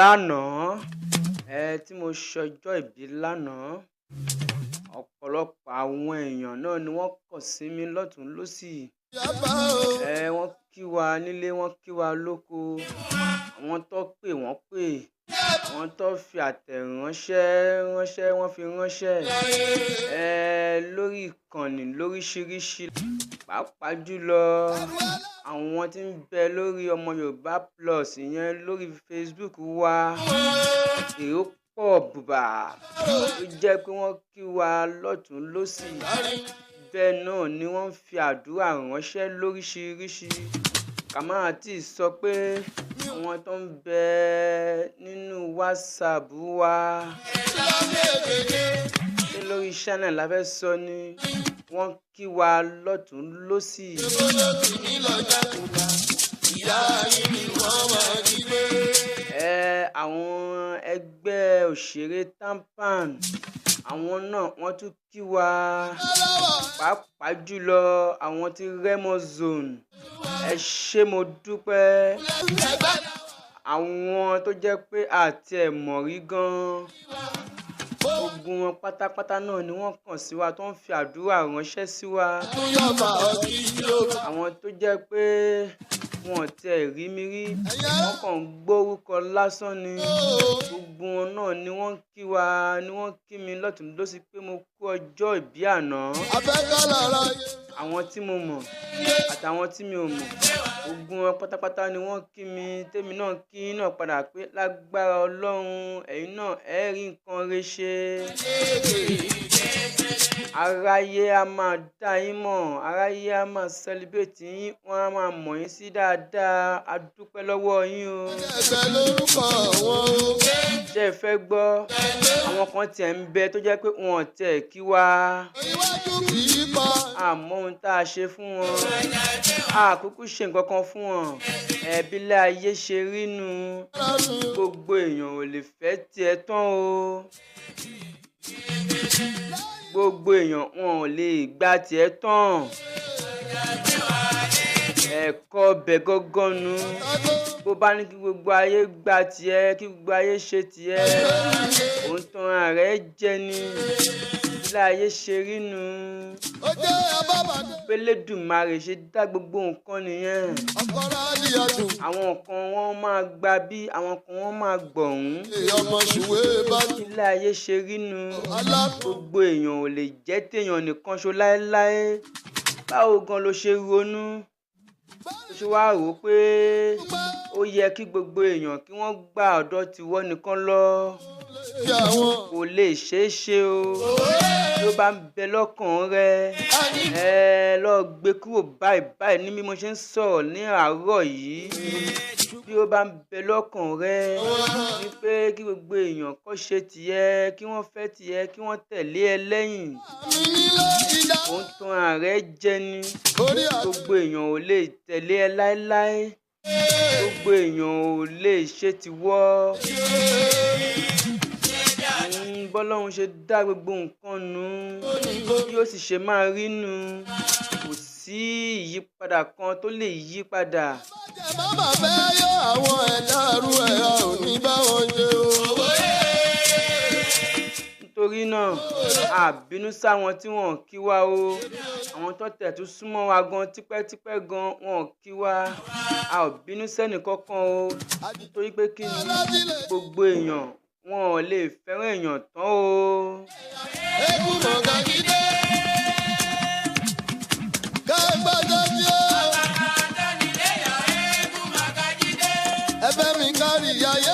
lánàá tí mo ṣọjọ́ ìbí lánàá, ọ̀pọ̀lọpọ̀ àwọn èèyàn náà ni wọ́n kàn sí mi lọ́tùn lósì. Wọ́n kí wa nílé, wọ́n kí wa lóko, àwọn tó pè wọ́n pè, àwọn tó fi àtẹ̀ránṣẹ́ ránṣẹ́ wọ́n fi ránṣẹ́ lórí ìkànnì lóríṣiríṣi, pàápàá jùlọ àwọn tí ń bẹ lórí Ọmọ Yorùbá Plus ìyẹn lórí Facebook wa. Èrò pọ̀ bùbà tó jẹ́ pé wọ́n kí wa lọ́tùn lósì. Bẹ́ẹ̀ náà ni wọ́n fi àdúrà ránṣẹ́ lóríṣiríṣi. Ká má tí sọ pé àwọn tó ń bẹ nínú WhatsApp wa ṣé lórí channel la fẹ́ sọ ni wọ́n kí wa lọ́tùn lósì. Àwọn ẹgbẹ́ òṣèré Tampan àwọn náà wọ́n tún kí wa, pàápàá jùlọ àwọn tí Remo Zone. Ẹ ṣé mo dúpẹ́. Àwọn tó jẹ́ pé àti ẹ̀ mọ̀ rí gan-an, gbogbo wọn pátápátá náà ni wọ́n kàn sí wa tó ń fi àdúrà ránṣẹ́ sí wa. Àwọn tó jẹ́ pé wọn ò tiẹ̀ rí mi rí, wọ́n kàn ń gbórúkọ lásán ni. Gbogbo wọn náà ni wọ́n kí wa, ni wọ́n kí mi lọ́tùn lósì pé mo kú ọjọ́ ìbí àná. Àwọn tí mo mọ̀ àtàwọn tí mi ò mọ̀, gbogbo wọn pátápátá ni wọ́n kí mi, tèmi náà kí náà padà pé lágbára Ọlọ́run ẹ̀yin náà ẹ rí nǹkan re ṣe. Aráyé á máa dá yín mọ̀, aráyé á máa celebrate yín, wọ́n á máa mọ̀ yín sí dáadáa. A dúpẹ́ lọ́wọ́ yín o. Ṣé ẹ fẹ́ gbọ́? Àwọn kan tiẹ̀ ń bẹ tó jẹ́ pé wọn ò tiẹ̀ kí wa. A mọ ohun tá a ṣe fún wọn, a kúkú ṣe nǹkan kan fún wọn. Bí ilé ayé ṣe rí nu, gbogbo èèyàn ò lè fẹ́ tiẹ̀ tán o. Gbogbo èèyàn wọn ò lè gba tiẹ̀ tán. Ẹ̀kọ́ bẹ̀ gángan nu. Bó bá ní kí gbogbo ayé gba tiẹ̀, kí gbogbo ayé ṣe tiẹ̀, òun tan ara rẹ̀ jẹ ni. Ilé ayé ṣe rí nu. Elédùmarè ṣe dá gbogbo nǹkan nìyẹn. Àwọn kan wọ́n máa gba bí, àwọn kan wọ́n máa gbọ̀hún. Ilé ayé ṣe rí nu. Gbogbo èèyàn ò lè jẹ́ téèyàn nìkan ṣo láéláé. Báwo gan ló ṣe ronú? Ó ṣe wá rò pé ó yẹ kí gbogbo èèyàn kí wọ́n gba ọ̀dọ̀ tiwọ́ nìkan lọ. Kò lè ṣeé ṣe o. Bí ó bá ń bẹ lọ́kàn rẹ, lọ gbé kúrò báyìí ní bí mo ṣe ń sọ̀rọ̀ ní àárọ̀ yìí. Bí ó bá ń bẹ lọ́kàn rẹ ní pé kí gbogbo èèyàn kó ṣe tiẹ̀, kí wọ́n fẹ́ tiẹ̀, kí wọ́n tẹ̀lé ẹ lẹ́yìn, òun tan ara rẹ̀ jẹ ni. Gbogbo èèyàn ò lè tẹ̀lé ẹ láéláé. Gbogbo èèyàn ò lè ṣe tiwọ́. Bọ́lọ́run ṣe dá gbogbo nǹkan nu, bí ó sì ṣe máa rí nu. Kò sí ìyípadà kan tó lè yí padà. Bàbá fẹ́ yọ àwọn ẹ̀dá àrú ẹ̀yà ò ní bá wọn ṣe o. Nítorí náà, a bínú sáwọn tí wọn ò kí wa o. Àwọn tó tẹ̀ tún súnmọ́ wa gan tipẹ́tipẹ́ gan wọn ò kí wa. A ò bínú sẹ́nì kankan o. Nítorí pé kí ni gbogbo èèyàn wọn ò lè fẹ́ràn èèyàn tán o. Ẹ̀bẹ̀ mi kárí ayé.